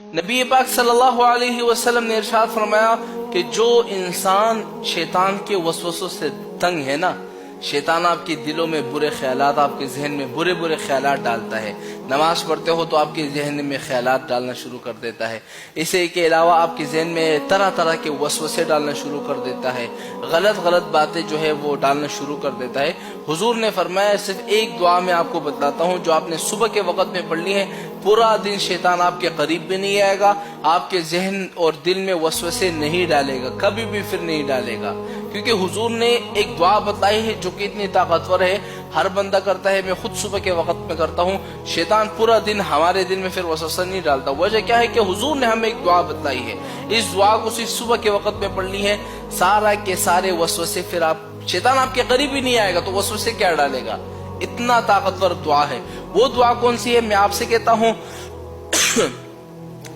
नबी पाक सल्लल्लाहु अलैहि वसल्लम ने इरशाद फरमाया कि जो इंसान शैतान के वसवसों से तंग है ना, शैतान आपके दिलों में बुरे ख्यालात, आपके जहन में बुरे बुरे ख्यालात डालता है। नमाज पढ़ते हो तो आपके जहन में ख्यालात डालना शुरू कर देता है। इसी के अलावा आपके जहन में तरह तरह के वसवसे डालना शुरू कर देता है, गलत गलत बातें जो है वो डालना शुरू कर देता है। हुजूर ने फरमाया सिर्फ एक दुआ मैं आपको बतलाता हूँ जो आपने सुबह के वक्त में पढ़नी है, पूरा दिन शैतान आपके करीब भी नहीं आएगा, आपके जहन और दिल में वसवसे नहीं डालेगा, कभी भी फिर नहीं डालेगा। क्योंकि हुजूर ने एक दुआ बताई है जो कि इतनी ताकतवर है, हर बंदा करता है, मैं खुद सुबह के वक्त में करता हूँ, शैतान पूरा दिन हमारे दिल में फिर वसवसा नहीं डालता। वजह क्या है कि हुजूर ने हमें एक दुआ बताई है, इस दुआ को सिर्फ सुबह के वक्त में पढ़नी है, सारा के सारे वसवसे फिर आप, शैतान आपके करीब ही नहीं आएगा तो वसवसे क्या डालेगा। इतना ताकतवर दुआ है। वो दुआ कौन सी है मैं आपसे कहता हूँ।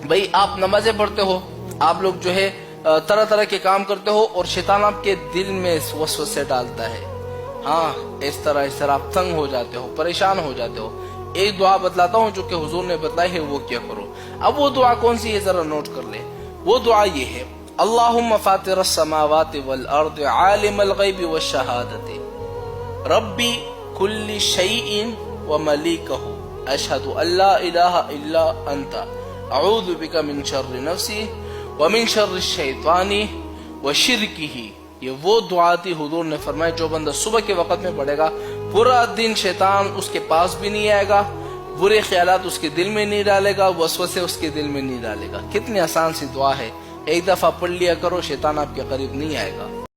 भाई आप नमाजें पढ़ते हो, आप लोग जो है तरह तरह के काम करते हो और शैतान आपके दिल में वसवसे डालता है, हाँ इस तरह आप तंग हो जाते हो, परेशान हो जाते हो। एक दुआ बतलाता हूँ जो कि हुजूर ने बताई है, वो क्या करो। अब वो दुआ कौन सी है जरा नोट कर ले। वो दुआ ये है, अल्लाहुम्मा फातिरस समावाति वल अर्द आलिमल गैबि वश्शहादति रब्बी कुल्ली शैइन व मलिकहु अशहदु अल्ला इलाहा इल्ला अंता अऊज़ु बिका मिन शर्रि नफ्सी व मिन शर्रि शैतानी व शिरकिही। ये वो दुआ थी, हुजूर ने फरमाया जो बंदा सुबह के वक्त में पढ़ेगा पूरा दिन शैतान उसके पास भी नहीं आएगा, बुरे ख्यालात उसके दिल में नहीं डालेगा, वसवसे उसके दिल में नहीं डालेगा। कितनी आसान सी दुआ है, एक दफा पढ़ लिया करो, शैतान आपके करीब नहीं आएगा।